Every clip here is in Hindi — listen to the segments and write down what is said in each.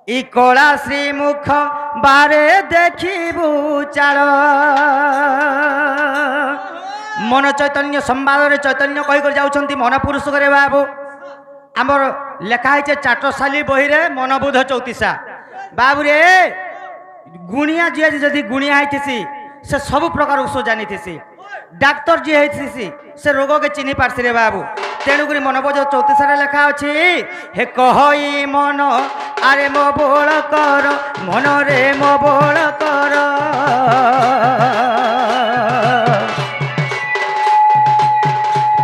इ कला श्रीमुख बारे देखिबू चाल मन चैतन्य संवाद चैतन्य कहीकर जाउछंती मन पुरुष करे बाबू आमर लेखा है चाटशाली बही रे मनबोध चौतीसा बाबू रे गुणिया जी जदि गुणिया है से सब प्रकार औषध जानी थी डाक्तर जी है से रोग के चिन्ह पार्सी रे बाबू तेणुक मनबोध चौतीसा लेखा अच्छी हे कही मन आरे मो बोल कर मन रे मो बोल कर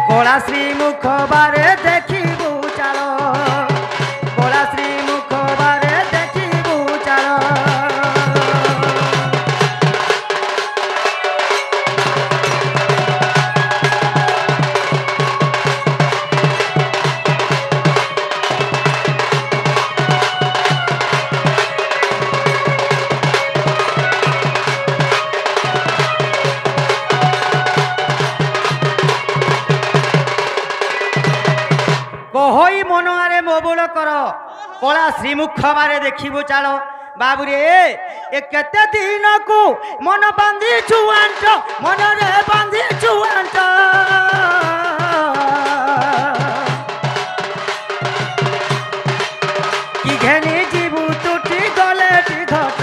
कला श्रीमुख बारे देखिबू चाल कला श्रीमुख बारे देखिबू चाल कही मन आरे मोबुल कर कला श्रीमुख बारे देखिबू चाल बाबू रे ए केते दिन को मन बांधी छुआंट मन रे बांधी छुआंट कि घेनी जीवू टूटी गले टी घट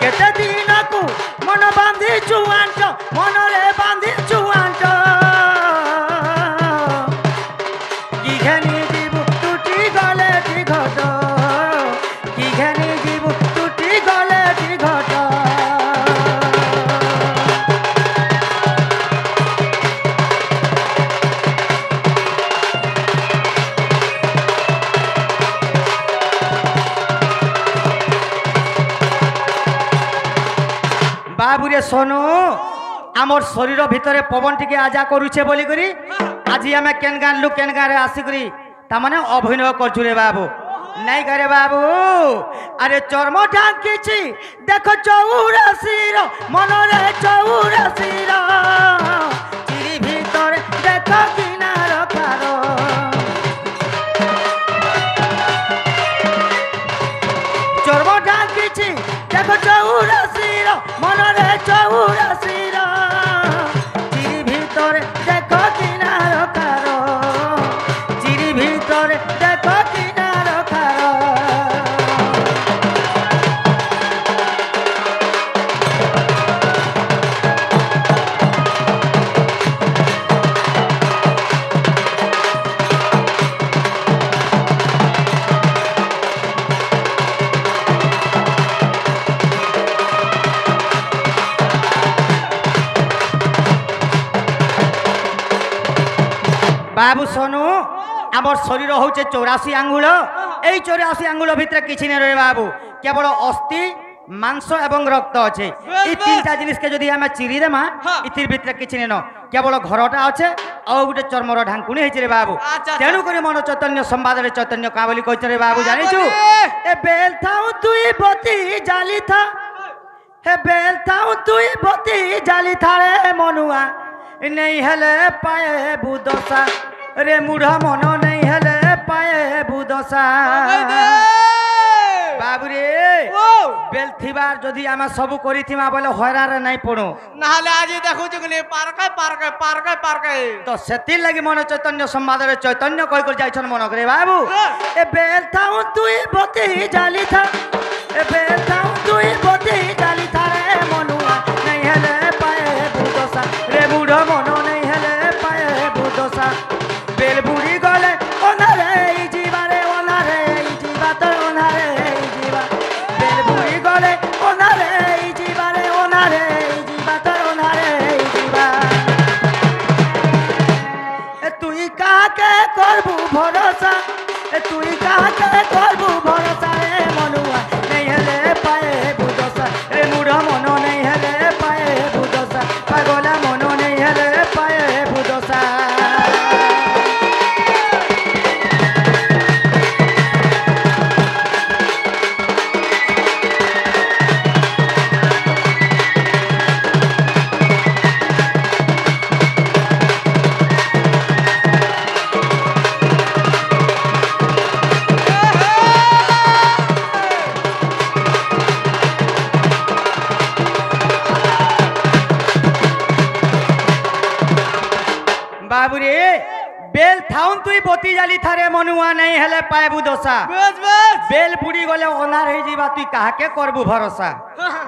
केते दिन को मन बांधी छुआंट मन रे बांधी छुआंट कि घेनी जीवू टूटी गले टी घट कि घेनी जीवू टूटी गले टी घट बाबू रे सोनू आमर शरीर भितर पवन टिके आजा करुचे बोली करी आज आम केन गाँ लुक केन गाँव आसिकरी ताने अभिनय करछु रे बाबू नहीं करे बाबू अरे चर्म ढांकी देख चौरासीर मन रे चौरासीर चिरी भीतर देख किनार खार चर्म ढांकी देख चौरासीर मन रे चौरासीर चिरी भीतर देख किनार खार चिरी भीतर देख किनार खार बाबू सोनू आमर शरीर हूँ 84 आंगुल यही 84 आंगुल भितर किसी नहीं रहे बाबू केवल अस्थि मांस एवं रक्त अच्छे ये 3टा जिनिस के जदि आम चिरीदेमा इतिर भितर किसी नहीं न केवल घरटा अच्छे और गोटे चर्मर ढांकुणी है बाबू तेणुक मन चैतन्य संवाद चैतन्य क्या बोली कही बाबू जानिचु ए बेल थाऊ तुई बती जाली था हे बेल थाऊ तुई बती जाली था रे मनुआ नहीं हेले पाए बुदशा रे मुढ़ा मन नहीं हेले पाए बुदशा बाबू रे बेल थिबार जदि आम सब करिथिमा बोले हरारे नहीं पड़ो नाले आज देखु जगले पार्क पार्क पार्क पार्क तो सेति लगी मन चैतन्य संवाद रे चैतन्य कहि कर जाइछन मन करे बाबू ए बेल थाऊ तुई बती जाली था ए बेल थाऊ तुई बती जाली था रे मनुआ नहीं हेले पाए बुदशा रे बुढ़ा मन नहीं हेले पाए बुदशा बेल बुढ़ी गले ओनारे जीवा रे ओनारे जीवा तो ओनारे जीवा बेल बुढ़ी गले ओनारे जीवा रे ओनारे जीवा तो ओनारे जीवा ए तुई काके करबू भरोसा ए तुई काके करबू भरोसा रे मनुआ नहीं हेले पाए बुदशा रे मुढ़ा बाबू रे बेल थाउन तुई बती जाली थारे मनुआ नहीं हेले पाएबू दशा बस बस बेल बुड़ी गले अनार हो जीवा तुई काहाके करबू भरोसा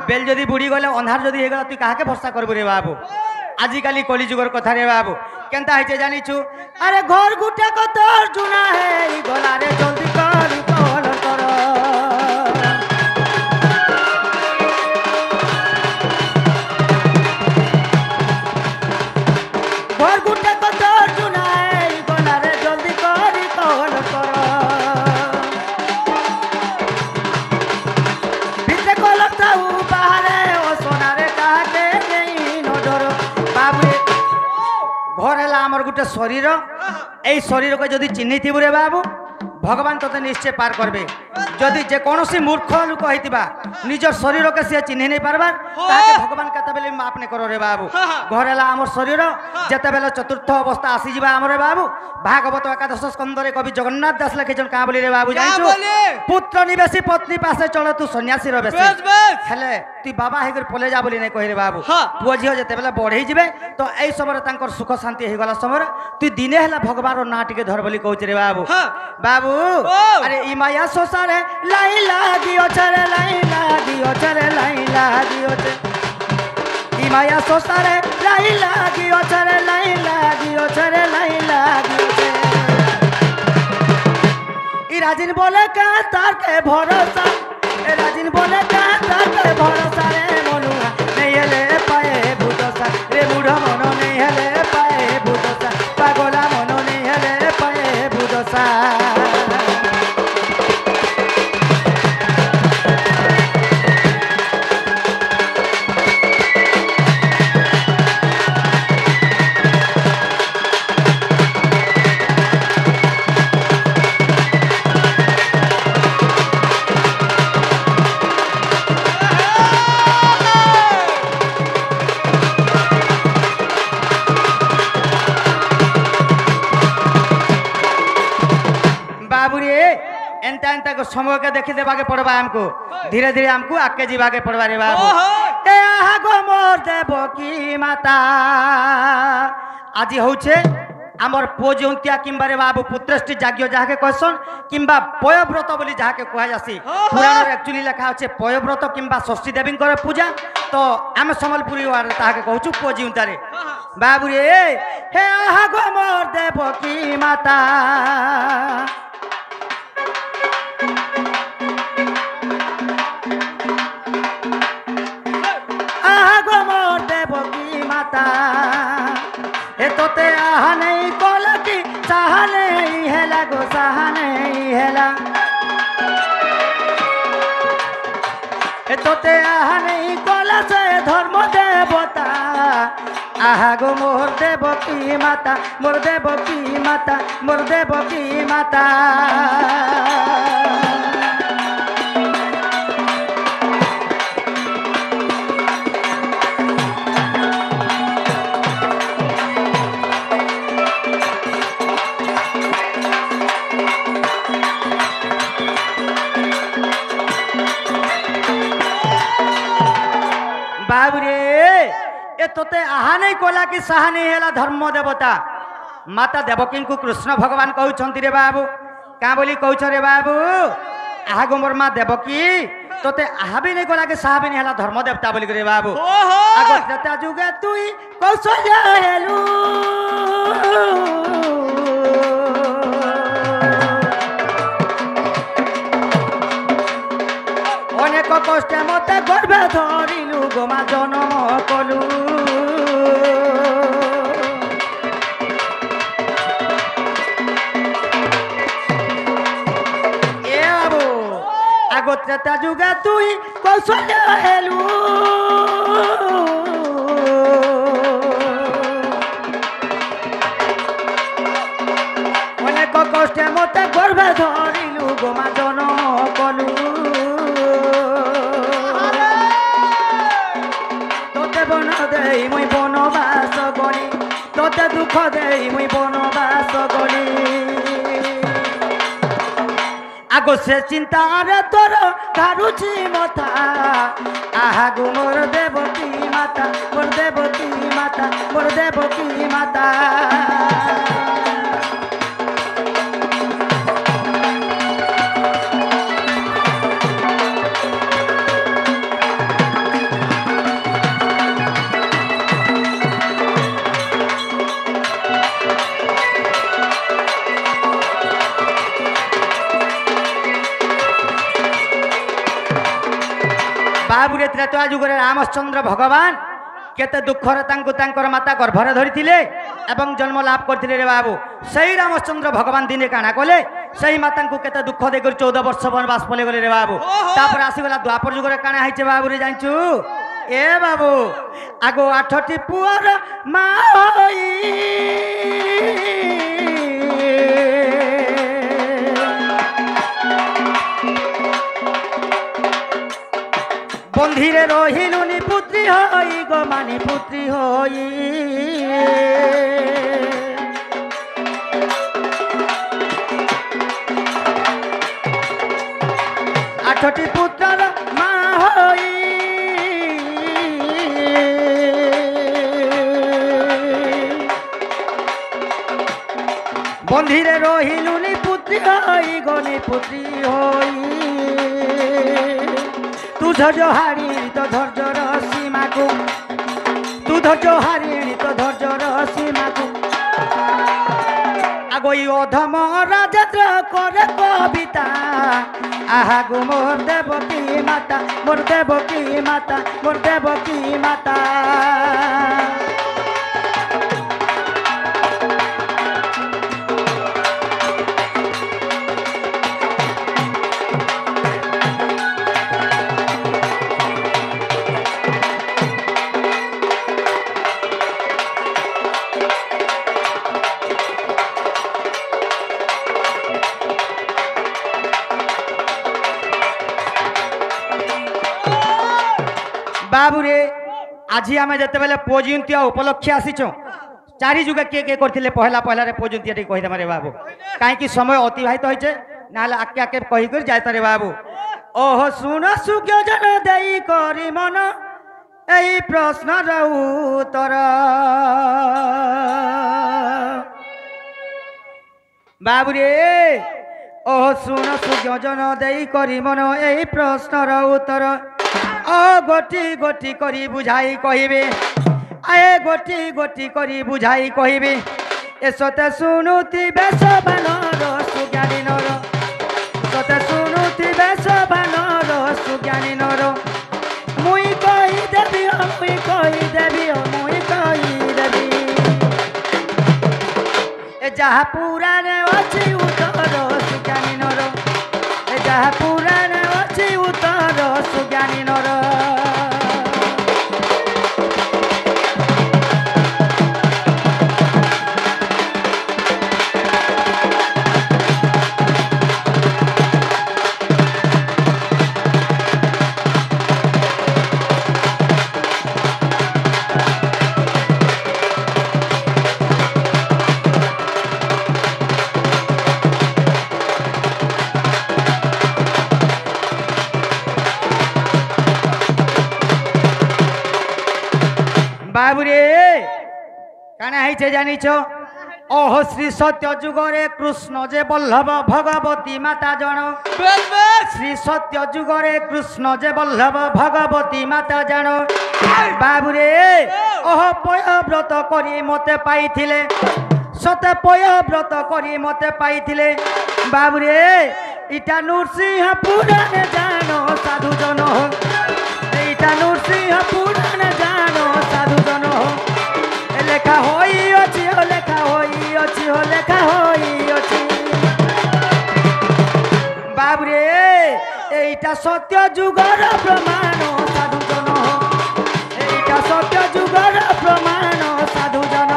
बेल जदी बुड़ी गले अनार जदी हे गला तुई काहाके भरोसा करबू रे बाबू आजिकाली कलिजुगर कथा रे बाबू केनता हेचे जानिछु अरे घर गुटे को तोर जुना है ई गला रे जल्दी कर कॉल कर घर गुटे को तोर जुना है ई गला रे जल्दी कर कॉल कर ভিতরে কলক থাউ বাহারে ও সোনারে কাকে নেই নজর বাবু ঘর হেলা আমার গোটে শরীর এই শরীরকে যদি চিহ্নিথিবু রে বাবু ভগবান তোতে নিশ্চয় পার করবে যদি যে কোনসি মূর্খ লোক হইতিবা নিজর শরীরকে সে চিহ্নি নাই পারবার তাকে ভগবান কেতবেলে মাপ নে করো রে বাবু ঘর হেলা আমার শরীর যেতেবেলে চতুর্থ অবস্থা আসি যা আমার বাবু ভাগবত একাদশ স্কন্ধরে কবি জগন্নাথ দাস লিখিছেন কা বলি রে বাবু জানিছু পুত্র নিবেশী পত্নী পাশে চলে তু সন্ন্যাসী রে বেশি হেলে তুই বাবা হেগর পলে যা বলি নাই কহি রে বাবু পুଅ ঝিও যেতেবেলে বড়েই যাবে তো এই সময় তাঙ্কর সুখ শান্তি হইগলা সময় তুই দিনে হেলা ভগবানর না টিকে ধর বলি কହୁছি রে বাবু বাবু अरे ई माया सोसारे लाई लागियो छरे लाई लागियो छरे लाई लागियो छे ई माया सोसारे लाई लागियो छरे लाई लागियो छरे लाई लागियो छे ई राजिन बोले का तार के भरोसा ए राजिन बोले का तार के भरोसा रे मनुआ नहीं हेले पाए भूतसा रे बुढ़ा मनो नहीं हेले पाए भूतसा पागला मनो नहीं हेले पाए भूतसा समय के देखी देवा के पड़वा हमको धीरे धीरे हमको आगे जीवा के पड़वा रे बाबू ए आहा गो मोर देवकी माता आज होछे आमर पुओ जंतिया किंबा रे बाबू पुत्रष्टि जाग्य जाके कहसन किंबा पयव्रत बोली जाके कहा जासी पुराण रे एक्चुअली लिखा होछे पयव्रत किंबा षष्ठी देवी कर पूजा तो आम संबलपुरी वाले ताके कहूछु पुओ जंतिया रे बाबू रे हे आहा गो मोर देवकी माता हे तोते आहा नहीं कोला की साहा नहीं हेला गो साहा नहीं हेला हे तोते आहा नहीं कोला से धर्म देवता आहा गो मोर देवकी माता मोर देवकी माता मोर देवकी माता तोते आहा नहीं कोला कि साहा नहीं हेला धर्म देवता माता देवकी को कृष्ण भगवान कहउछंती रे बाबू का बोली कहउछ रे बाबू आहा गो मोर मां देवकी तोते आहा भी नहीं कोला कि साहा भी नहीं हेला धर्म देवता बोली रे बाबू आगो जता जुगे तुई कौशल्या हेलू अनेक कष्टे मते गर्भे धरिलु गोमा जन्म कलु ए बाबू आगो त्रेता जुगे तुई कौशल्या हेलु अनेक कष्टे मते गर्भे धरिलु गोमा जन्म कलु मुई बनवास गली तोते दुख दे मुई बनवास गली आगो से चिंता रे तोर कारुची मथा आहा गो मोर देवकी माता मोर देवकी माता मोर देवकी माता ବାବୁରେ ତ୍ରେତୟା ଯୁଗରେ ରାମଚନ୍ଦ୍ର ଭଗବାନ କେତେ ଦୁଃଖରେ ତାଙ୍କର ମାତା ଗର୍ଭରେ ଧରିଥିଲେ ଏବଂ ଜନ୍ମ ଲାଭ କରିଥିଲେ ରେ ବାବୁ। ସେଇ ରାମଚନ୍ଦ୍ର ଭଗବାନ ଦିନେ କାଣା କଲେ ସେଇ ମାତାଙ୍କୁ କେତେ ଦୁଃଖ ଦେଇକରି 14 ବର୍ଷ ବନବାସ ପଳେଇ ଗଲେ ରେ ବାବୁ। ତାପରେ ଆସିଗଲା ଦ୍ୱାପର ଯୁଗରେ କାଣା ହେଇছে ବାବୁରେ ଜାଣିଛୁ ଏ ବାବୁ ଆଗ 8ଟି ପୁଅର ମା ହୋଇ বন্ধিরে রহিলুনি পুত্রী হই গো মানি পুত্রী হই আঠটি পুত্রর মা হই বন্ধিরে রহিলুনি পুত্রী হই গনি পুত্রী হই তু ধৈর্য হারিণী তো ধৈর্যর সীমাকু তু ধৈর্য হারিণী তো ধৈর্যর সীমাকু আগই অধম রাজেন্দ্র করে কবিতা আহাগু মোর দেবকী মাতা মোর দেবকী মাতা মোর দেবকী মাতা बाबूरे आज आम जिते बेले पोजयंती उपलक्षे आसीच 4 जुगे किए किए करते पहला पहला पोजयंती कहीदेमा रे बाबू कहीं समय अतिवाहित होइछे ना आके आके कहीकर जाता रे बाबू। ओहो सुन सुज्ञजन देई करी मन এই প্রশ্নর উত্তর বাবুরে ও শুন সুজ্ঞজন দেই করি মন এই প্রশ্নর উত্তর ও গোটি গোটি করি বুঝাই কহিবে আয়ে গোটি গোটি করি বুঝাই কহিবে এসতে শুনুতি বেশ বানর সুজ্ঞানী নর সতে শুনুতি বেশ বানর সুজ্ঞানী নর মুই কই দেবি মুই কই দেবি মুই কই দেবি এ যাহা পুরাণে আছে উত্তর সুজ্ঞানী নর এ যাহা পুরাণে আছে উত্তর সুজ্ঞানী নর बाबुरे काना है जानिछ ओह श्री सत्य जुगरे कृष्ण जे बल्लभ भगवती माता जन श्री सत्य जुगरे कृष्ण जे बल्लभ भगवती माता जान बाबुरे ओह पय व्रत करी मते पाइथिले सते पय व्रत करी मते पाइथिले बाबुरे इटा नृसिंह पुराण जानो साधु जन इटा नृसिंह पुराण जानो साधु जन लेखा होई अछि हो लेखा होई अछि हो लेखा होई अछि बाबरे एटा सत्य जुगर प्रमाण साधु जन एटा सत्य जुगर प्रमाण साधु जन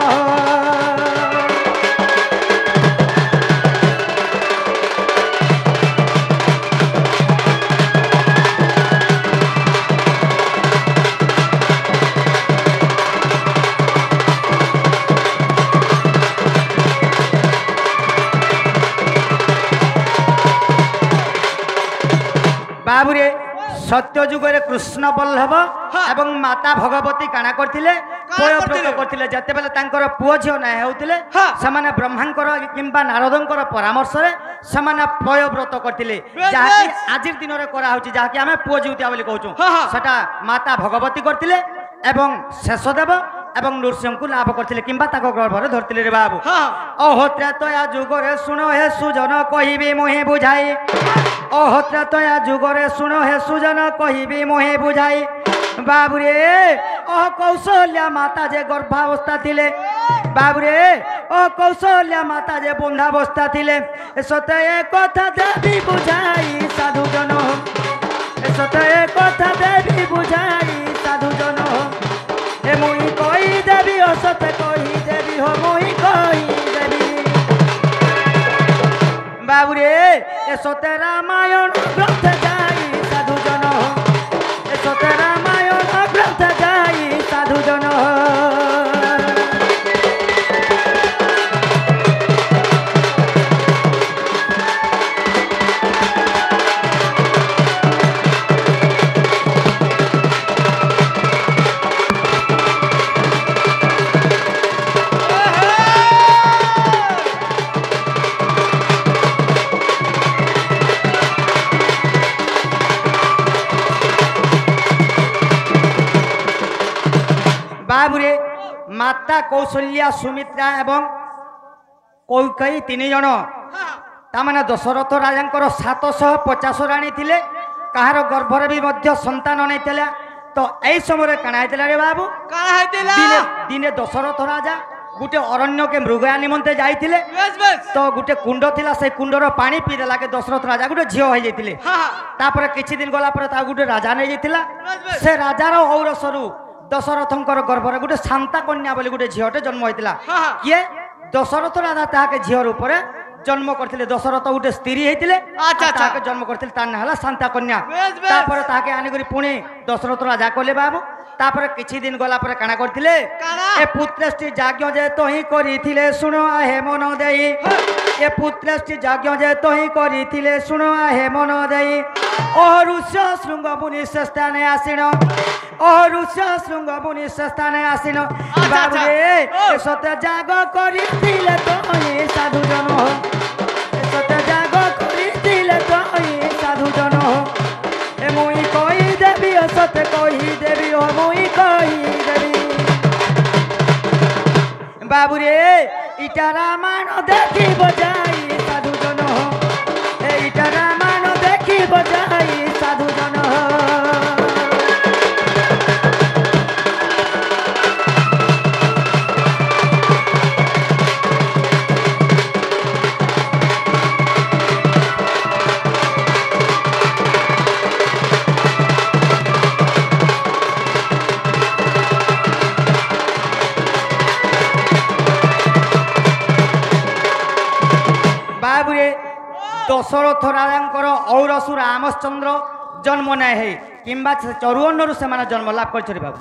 बाबुरे सत्य जुगरे कृष्ण बल्लभ एवं माता भगवती काना करथिले पय व्रत करथिले जते बेले तांकर पुओ झियो ना हेउथिले समान ब्रह्मांकर किंबा नारदंकर परामर्श रे समान पय व्रत करथिले जाकी आजिर दिन रे करा होची जाकी हमें पुओ जिउतिया बोली कहउछु सेटा माता भगवती करथिले एवं शेषदेव एवं नृसिंह को लाभ करथिले किंबा ताको गर्भरे धरथिले रे बाबू ओहो त्रैतया जुगरे सुनो हे सुजन कहिबे मोहे बुझाई অহত্রা তয়া যুগরে শুণ হে সুজন কহিবি মোহে বুঝাই বাবুরে ও কৌশল্যা মাতা যে গর্ভাবস্থা থিলে বাবুরে ও কৌশল্যা মাতা যে বন্ধাবস্থা থিলে সতে এ কথা দেবী বুঝাই সাধুজন সতে এ কথা দেবী বুঝাই সাধুজন এ মুই কই দেবী ও সতে কই দেবী হো মুই কই দেবী বাবুরে এ সতে রামায়ণ গ্রন্থে যাই সাধুজন এ সতে রামায়ণ গ্রন্থে যাই সাধুজন বাবুরে মাতা কৌশল্যা সুমিত্রা এবং কৈকেয়ী তিনি জন তাମାନେ দশরথ রাজাঙ্কর 750 রানী ଥିଲେ কাহার গর্ভরে বি মধ্য সন্তান নেইଥିଲା তো এই সময় কাଣା হইଥିଲା রে বাবু কানা হইতিলা দিনে দিনে দশরথ রাজা গোটে অরণ্যকে মৃগয়া নিমন্তে যাইଥିଲେ বেশ বেশ তো গোটে কুণ্ড ଥିଲା সেই কুণ্ডর পানি পিদেলাকে দশরথ রাজা গোটে ঝিଅ হয়ে যাইଥିଲେ হ্যাঁ তারপরে কিছু দিন গলা পরে তা গোটে রাজা নেই যাইଥିଲା বেশ সে রাଜାର ଔରସରୁ ଦଶରଥଙ୍କର ଗର୍ଭରେ ଗୋଟେ ଶାନ୍ତା କନ୍ୟା ବୋଲି ଗୋଟେ ଝିଅଟେ ଜନ୍ମ ହୋଇଥିଲା হ্যাঁ କିଏ ଦଶରଥ ରାଜା ତାହାକେ ଝିଅ ରୂପରେ ଜନ୍ମ କରିଥିଲେ ଦଶରଥ ଗୋଟେ ସ୍ତ୍ରୀ ହେଇଥିଲେ ଆଚ୍ଛା, ଆଚ୍ଛା। ତାହାକେ ଜନ୍ମ କରିଥିଲେ ତାର ନାଁ ହେଲା ଶାନ୍ତା କନ୍ୟା ବେଶ, ବେଶ। ତାପରେ ତାହାକେ ଆଣିକରି ପୁଣି ଦଶରଥ ରାଜା କଲେ ବାବୁ ତାପରେ କିଛି ଦିନ ଗଲା ପରେ କାଣା କରିଥିଲେ କାଣା? ଏ ପୁତ୍ରଷ୍ଟି ଯାଜ୍ଞ ଯେ ତହିଁ କରିଥିଲେ ଶୁଣ ଆହେ ମନ ଦେଇ ଏ ପୁତ୍ରଷ୍ଟି ଯଜ୍ଞ ଯେ ତହିଁ କରିଥିଲେ ଶୁଣ ଆହେ ମନ ଦେଇ অহরুষ্য শৃঙ্গ মুনি স্থানে আসিন অহরুষ্য শৃঙ্গ মুনি স্থানে আসিন বাবুরে সতে জাগ করিছিলে তহি সাধুজন সতে জাগ করিছিলে তহি সাধুজন এ মুই কই দেবী ও সতে কহি দেবী ও মুই কহি দেবী বাবুরে ইটা রামায়ণ দেখিব যাই সাধুজন এইটা রামায়ণ দেখিব যাই সাধুজন বাবুরে দশরথ রাজাঙ্কর ঔরসু রামচন্দ্র জন্ম নাই হে কিংবা চরুঅন্নরু সেমানে জন্ম লাভ করছে বাবু